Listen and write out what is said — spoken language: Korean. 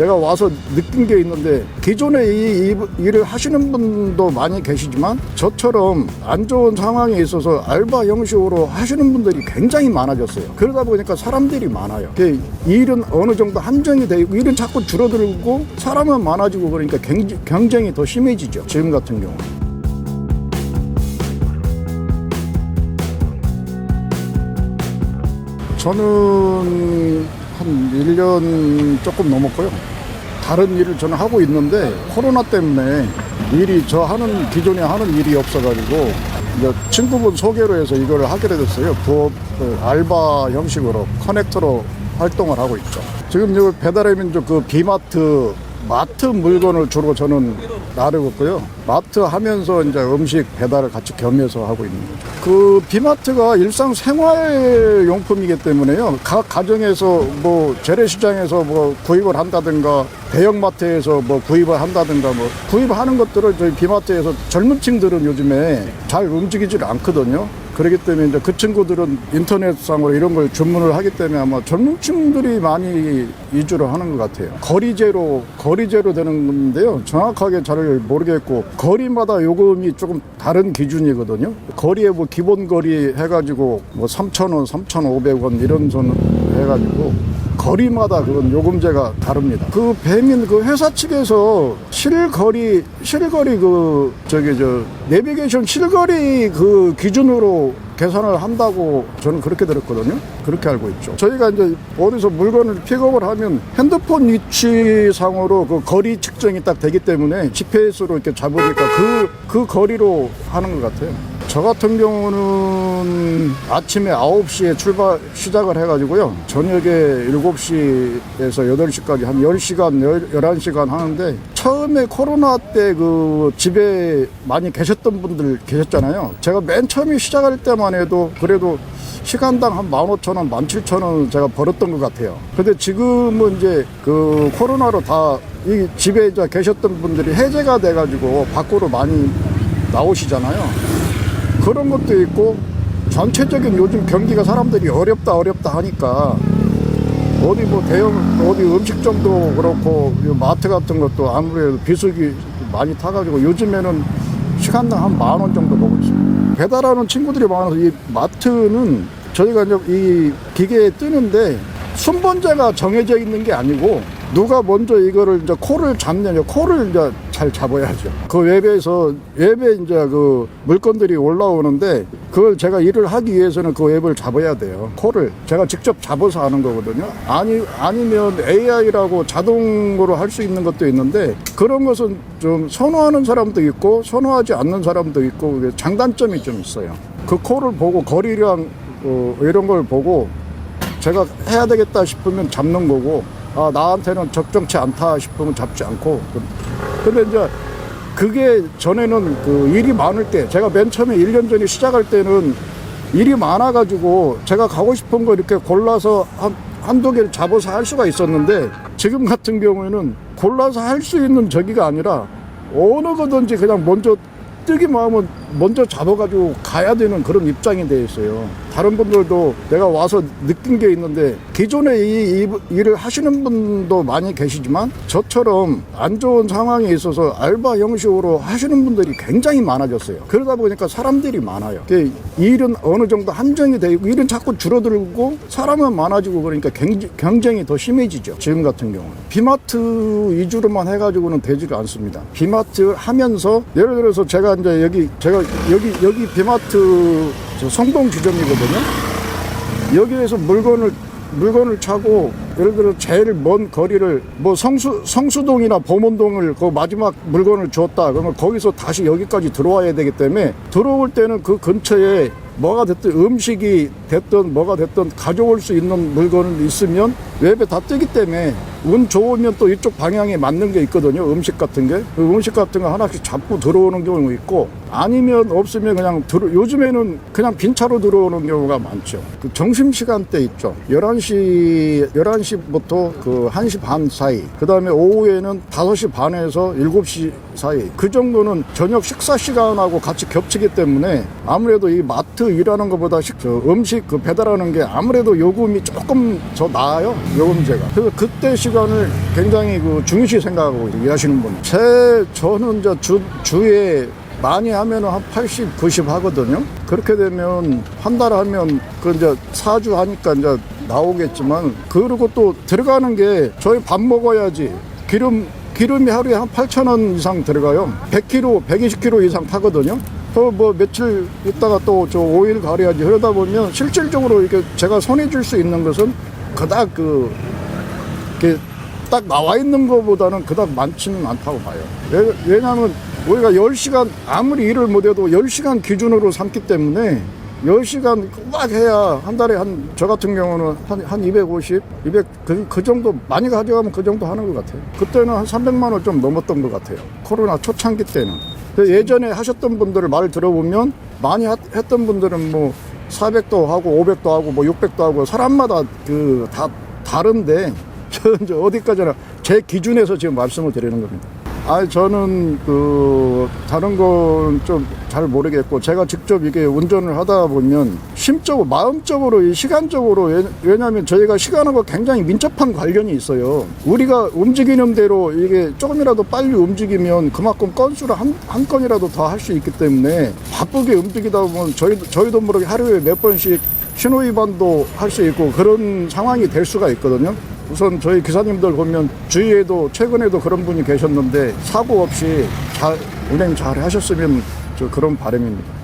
내가 와서 느낀 게 있는데, 기존에 이 일을 하시는 분도 많이 계시지만 저처럼 안 좋은 상황에 있어서 알바 형식으로 하시는 분들이 굉장히 많아졌어요. 그러다 보니까 사람들이 많아요. 이 일은 어느 정도 한정이 되고 일은 자꾸 줄어들고 사람은 많아지고 그러니까 경쟁이 더 심해지죠. 지금 같은 경우. 저는 한 1년 조금 넘었고요. 다른 일을 저는 하고 있는데 코로나 때문에 일이 기존에 하는 일이 없어가지고 이제 친구분 소개로 해서 이걸 하게 됐어요. 부업 알바 형식으로 커넥터로 활동을 하고 있죠. 지금 여기 배달의 민족 마트 물건을 주로 저는 나르고 있고요. 마트 하면서 이제 음식 배달을 같이 겸해서 하고 있는 거죠. 비마트가 일상 생활 용품이기 때문에요. 각 가정에서 재래시장에서 구입을 한다든가 대형마트에서 구입을 한다든가 구입하는 것들을 저희 비마트에서 젊은 층들은 요즘에 잘 움직이질 않거든요. 그렇기 때문에 이제 그 친구들은 인터넷상으로 이런 걸 주문을 하기 때문에 아마 젊은 층들이 많이 위주로 하는 것 같아요. 거리제로 되는 건데요. 정확하게 잘 모르겠고, 거리마다 요금이 조금 다른 기준이거든요. 거리에 기본 거리 해가지고 3,000원, 3,500원 이런 선 해가지고 거리마다 그런 요금제가 다릅니다. 배민 회사 측에서 실거리 내비게이션 실거리 기준으로 계산을 한다고 저는 그렇게 들었거든요. 그렇게 알고 있죠. 저희가 이제 어디서 물건을 픽업을 하면 핸드폰 위치상으로 거리 측정이 딱 되기 때문에 GPS로 이렇게 잡으니까 그 거리로 하는 것 같아요. 저 같은 경우는 아침에 9시에 시작을 해가지고요. 저녁에 7시에서 8시까지 한 10시간, 11시간 하는데, 처음에 코로나 때 집에 많이 계셨던 분들 계셨잖아요. 제가 맨 처음에 시작할 때만 해도 그래도 시간당 한 15,000원, 17,000원 제가 벌었던 것 같아요. 근데 지금은 이제 코로나로 다 이 집에 이제 계셨던 분들이 해제가 돼가지고 밖으로 많이 나오시잖아요. 그런 것도 있고, 전체적인 요즘 경기가 사람들이 어렵다 하니까 어디 어디 음식점도 그렇고 마트 같은 것도 아무래도 비수기 많이 타가지고 요즘에는 시간당 한 10,000원 정도 먹고 있습니다. 배달하는 친구들이 많아서 이 마트는 저희가 이제 이 기계에 뜨는데 순번제가 정해져 있는 게 아니고, 누가 먼저 이거를 이제 코를 잡느냐, 코를 이제 잘 잡아야죠. 웹에 이제 물건들이 올라오는데, 그걸 제가 일을 하기 위해서는 웹을 잡아야 돼요. 코를 제가 직접 잡아서 하는 거거든요. 아니면 AI라고 자동으로 할 수 있는 것도 있는데, 그런 것은 좀 선호하는 사람도 있고 선호하지 않는 사람도 있고 장단점이 좀 있어요. 코를 보고 거리랑 이런 걸 보고 제가 해야 되겠다 싶으면 잡는 거고, 나한테는 적정치 않다 싶으면 잡지 않고. 근데 이제 그게 전에는 일이 많을 때, 제가 맨 처음에 1년 전에 시작할 때는 일이 많아가지고 제가 가고 싶은 거 이렇게 골라서 한두 개를 잡아서 할 수가 있었는데, 지금 같은 경우에는 골라서 할 수 있는 저기가 아니라 어느 거든지 그냥 먼저 뜨기만 하면 먼저 잡아가지고 가야 되는 그런 입장이 돼 있어요. 다른 분들도 내가 와서 느낀 게 있는데, 기존에 이 일을 하시는 분도 많이 계시지만 저처럼 안 좋은 상황에 있어서 알바 형식으로 하시는 분들이 굉장히 많아졌어요. 그러다 보니까 사람들이 많아요. 일은 어느 정도 한정이 되고 일은 자꾸 줄어들고 사람은 많아지고 그러니까 경쟁이 더 심해지죠. 지금 같은 경우는 비마트 위주로만 해가지고는 되지가 않습니다. 비마트 하면서 예를 들어서 제가 이제 여기 비마트 성동 지점이거든요. 여기에서 물건을 차고, 예를 들어 제일 먼 거리를 성수동이나 범원동을 마지막 물건을 줬다 그러면 거기서 다시 여기까지 들어와야 되기 때문에, 들어올 때는 그 근처에 뭐가 됐든 음식이 됐든 뭐가 됐든 가져올 수 있는 물건이 있으면 웹에 다 뜨기 때문에 운 좋으면 또 이쪽 방향에 맞는 게 있거든요. 음식 같은 게. 그 음식 같은 거 하나씩 잡고 들어오는 경우 있고, 아니면 없으면 그냥 요즘에는 그냥 빈 차로 들어오는 경우가 많죠. 점심시간 때 있죠. 11시부터 1시 반 사이, 그 다음에 오후에는 5시 반에서 7시 사이, 그 정도는 저녁 식사 시간하고 같이 겹치기 때문에 아무래도 이 마트 아르바이트 일하는 것보다 음식 그 배달하는 게 아무래도 요금이 조금 더 나아요. 요금제가. 그래서 그때 시간을 굉장히 그 중요시 생각하고 일하시는 분. 저는 이제 주에 많이 하면 한 80, 90 하거든요. 그렇게 되면 한 달 하면 그 이제 4주 하니까 이제 나오겠지만, 그리고 또 들어가는 게 저희 밥 먹어야지 기름이 하루에 한 8,000원 이상 들어가요. 100km, 120km 이상 타거든요. 뭐 며칠 있다가 또 저 오일 가려야지. 그러다 보면 실질적으로 이렇게 제가 손해 줄 수 있는 것은 그닥 딱 나와 있는 것보다는 그닥 많지는 않다고 봐요. 왜냐하면 우리가 10시간 아무리 일을 못해도 10시간 기준으로 삼기 때문에 10시간 막 해야 한 달에 저 같은 경우는 한 250, 200, 그 정도 많이 가져가면 그 정도 하는 것 같아요. 그때는 한 300만 원 좀 넘었던 것 같아요. 코로나 초창기 때는. 예전에 하셨던 분들을 말 들어보면 많이 했던 분들은 뭐 400도 하고 500도 하고 뭐 600도 하고 사람마다 다 다른데 저 어디까지나 제 기준에서 지금 말씀을 드리는 겁니다. 저는 다른 건 좀 잘 모르겠고, 제가 직접 이게 운전을 하다 보면 심적으로, 마음적으로, 시간적으로, 왜냐하면 저희가 시간하고 굉장히 민첩한 관련이 있어요. 우리가 움직이는 대로 이게 조금이라도 빨리 움직이면 그만큼 건수를 한 건이라도 더 할 수 있기 때문에 바쁘게 움직이다 보면 저희도 모르게 하루에 몇 번씩 신호위반도 할 수 있고 그런 상황이 될 수가 있거든요. 우선 저희 기사님들 보면 주위에도 최근에도 그런 분이 계셨는데 사고 없이 운행 잘 하셨으면 그런 바람입니다.